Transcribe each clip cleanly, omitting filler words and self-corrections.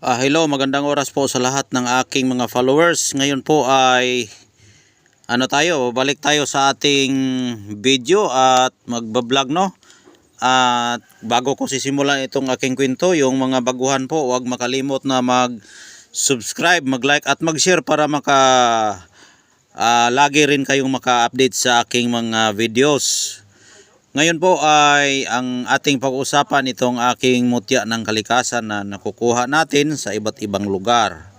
Hello, magandang oras po sa lahat ng aking mga followers. Ngayon po ay balik tayo sa ating video at magbablog, no? At bago ko sisimulan itong aking kwento, yung mga baguhan po, huwag makalimot na mag-subscribe, mag-like at mag-share para lagi rin kayong maka-update sa aking mga videos. Ngayon po ay ang ating pag-usapan itong aking mutya ng kalikasan na nakukuha natin sa iba't ibang lugar.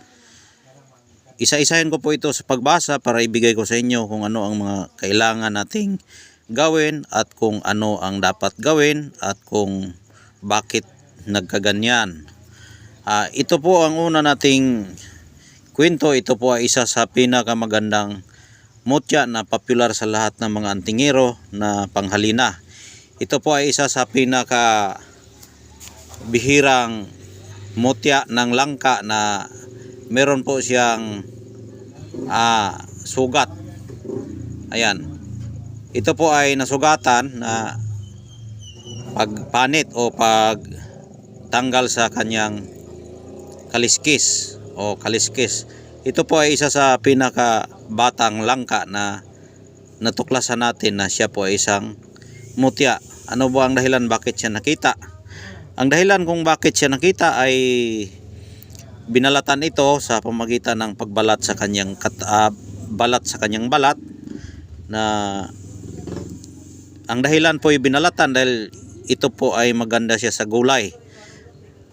Isa-isahin ko po ito sa pagbasa para ibigay ko sa inyo kung ano ang mga kailangan nating gawin at kung ano ang dapat gawin at kung bakit nagkaganyan. Ito po ang una nating kwento. Ito po ay isa sa pinakamagandang mutya na popular sa lahat ng mga antingero na panghalina. Ito po ay isa sa pinaka bihirang mutya ng langka na meron po siyang sugat. Ayan. Ito po ay nasugatan na pagpanit o pagtanggal sa kanyang kaliskis o kaliskis. Ito po ay isa sa pinaka batang langka na natuklasan natin na siya po ay isang mutya. Ano ba ang dahilan bakit siya nakita? Ang dahilan kung bakit siya nakita ay binalatan ito sa pamamagitan ng pagbalat sa kanyang balat na ang dahilan po ay binalatan dahil ito po ay maganda siya sa gulay.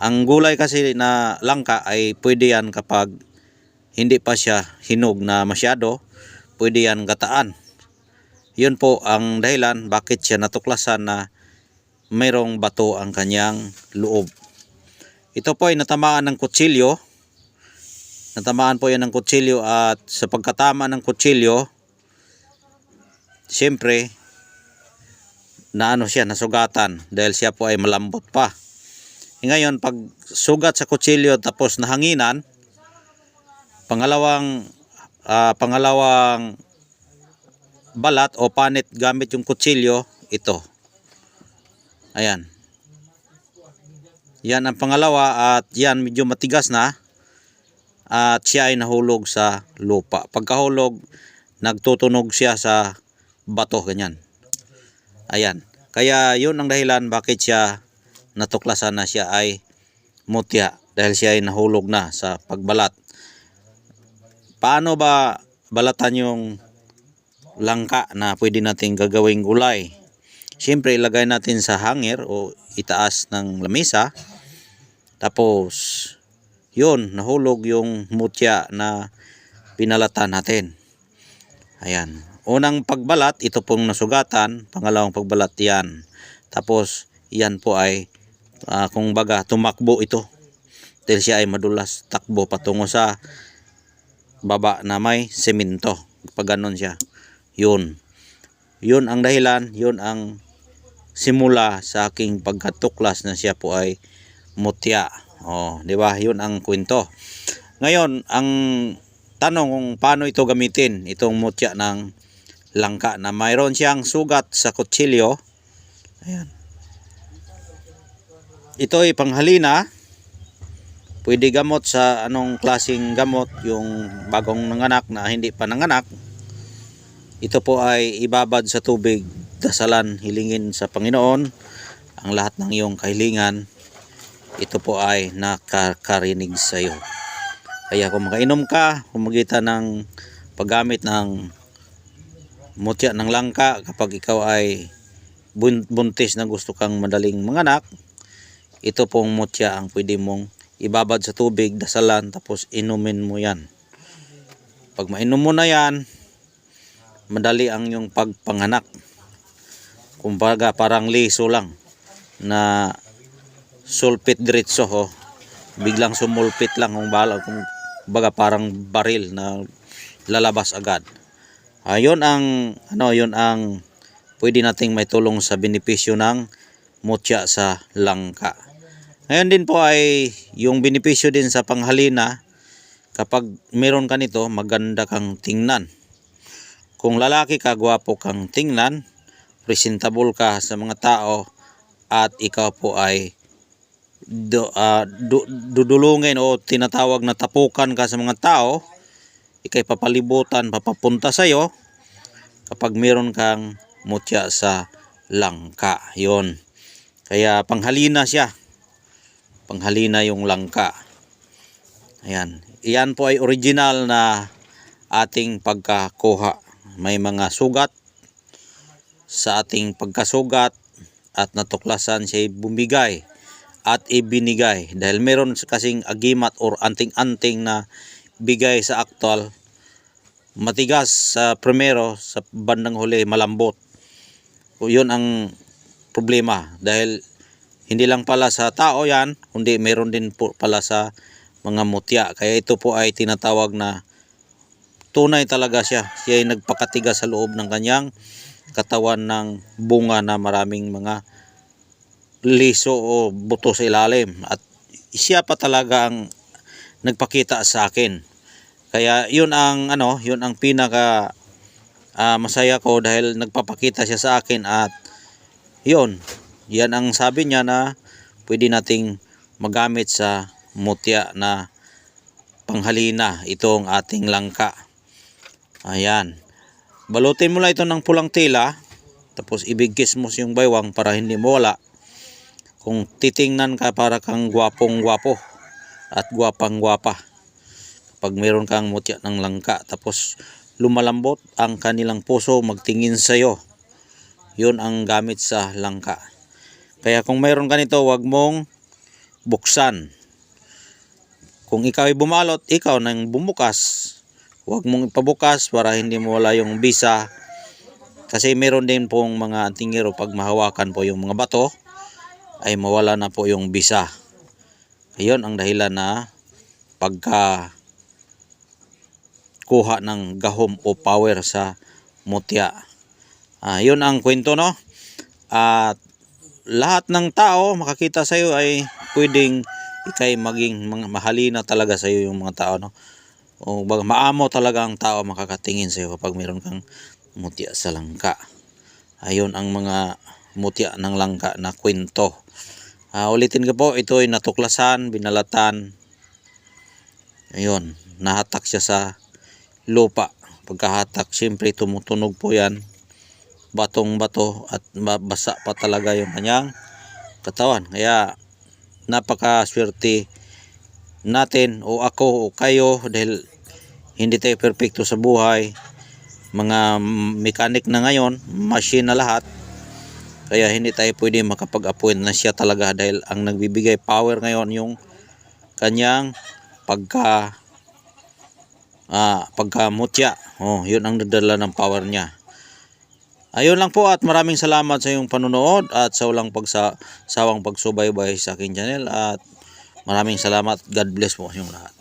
Ang gulay kasi na langka ay pwede yan kapag hindi pa siya hinog na masyado, pwede yan gataan. Yun po ang dahilan bakit siya natuklasan na mayroong bato ang kanyang loob. Ito po ay natamaan ng kutsilyo. Natamaan po yan ng kutsilyo at sa pagkatama ng kutsilyo, siyempre, nasugatan dahil siya po ay malambot pa. Ngayon, pag sugat sa kutsilyo tapos nahanginan, pangalawang balat o panit gamit yung kutsilyo, ito. Ayan. Yan ang pangalawa at yan medyo matigas na at siya ay nahulog sa lupa. Pagkahulog, nagtutunog siya sa bato, ganyan. Ayan. Kaya yun ang dahilan bakit siya natuklasan na siya ay mutya dahil siya ay nahulog na sa pagbalat. Paano ba balatan yung langka na pwede natin gagawing gulay? Siyempre ilagay natin sa hanger o itaas ng lamesa. Tapos yun, nahulog yung mutya na pinalatan natin. Ayan. Unang pagbalat, ito pong nasugatan. Pangalawang pagbalat yan. Tapos yan po ay kung baga tumakbo ito. Dahil siya ay madulas, takbo patungo sa baba na may semento. Pag ganon siya. Yun ang dahilan, yun ang simula sa aking pagkatuklas na siya po ay mutya. Di ba? Yun ang kwento. Ngayon, ang tanong kung paano ito gamitin, itong mutya ng langka na mayroon siyang sugat sa kutsilyo. Ayan. Ito ay panghalina. Pwede gamot sa anong klaseng gamot, yung bagong nanganak na hindi pa nanganak. Ito po ay ibabad sa tubig, dasalan, hilingin sa Panginoon ang lahat ng iyong kahilingan. Ito po ay nakakarinig sa iyo. Kaya kung makainom ka, kumagitan ng paggamit ng mutya ng langka, kapag ikaw ay buntis na gusto kang madaling manganak, ito pong mutya ang pwede mong ibabad sa tubig, dasalan, tapos inumin mo yan. Pag mainom mo na yan, madali ang yung pagpanganak. Kumbaga parang liso lang na sulpit diretso, biglang sumulpit lang kung baga parang baril na lalabas agad. Yun ang pwede nating may tulong sa benepisyo ng mutya sa langka. Ngayon din po ay yung benepisyo din sa panghalina. Kapag meron ka nito, maganda kang tingnan. Kung lalaki ka, gwapo kang tingnan, presentable ka sa mga tao, at ikaw po ay dudulungin o tinatawag na tapukan ka sa mga tao, ikay papalibutan, papapunta sa'yo kapag meron kang mutya sa langka. Yon. Kaya panghalina siya. Panghalina yung langka. Ayan. Iyan po ay original na ating pagkakuha. May mga sugat sa ating pagkasugat at natuklasan siya bumigay at ibinigay. Dahil meron kasing agimat or anting-anting na bigay sa aktual. Matigas sa primero, sa bandang huli malambot. O yun ang problema. Dahil hindi lang pala sa tao yan, kundi meron din po pala sa mga mutya. Kaya ito po ay tinatawag na tunay talaga siya. Siya ay nagpakatigas sa loob ng kanyang katawan ng bunga na maraming mga liso o buto sa ilalim. At siya pa talaga ang nagpakita sa akin. Kaya yun ang yun ang pinaka masaya ko dahil nagpapakita siya sa akin at yan ang sabi niya na pwede nating magamit sa mutya na panghalina itong ating langka. Ayan. Balutin mo lang ito ng pulang tela tapos ibigkis mo yung baywang para hindi mawala. Kung titingnan ka para kang gwapong-gwapo at gwapang-gwapa pag meron kang mutya ng langka tapos lumalambot ang kanilang puso magtingin sa iyo, yun ang gamit sa langka. Kaya kung meron ka nito, wag mong buksan. Kung ikaw ay bumalot, ikaw nang bumukas, wag mong ipabukas para hindi mo wala yung bisa. Kasi meron din pong mga antingero pag mahawakan po yung mga bato ay mawala na po yung bisa. Ayun ang dahilan na pagka kuha ng gahom o power sa mutya. Yun ang kwento, no? At lahat ng tao makakita sa iyo ay pwedeng ikay maging mahalina talaga sa iyo yung mga tao, no? O maamo talaga ang tao makakatingin sa iyo kapag meron kang mutya sa langka. Ayun ang mga mutya ng langka na kwento. Ulitin ko po, ito ay natuklasan, binalatan. Ayun, nahatak siya sa lupa. Pagkahatak, siyempre tumutunog po yan. Batong-bato at mabasa pa talaga yung kanyang katawan. Kaya napakaswerte natin o ako o kayo dahil hindi tayo perfecto sa buhay. Mga mechanic na ngayon, machine na lahat. Kaya hindi tayo pwede makapag-appoint na siya talaga dahil ang nagbibigay power ngayon yung kanyang pagkamutya. Yun ang nadala ng power niya. Ayun lang po at maraming salamat sa iyong panunood at sa walang sawang pagsubaybay sa aking channel at maraming salamat. God bless po sa inyong lahat.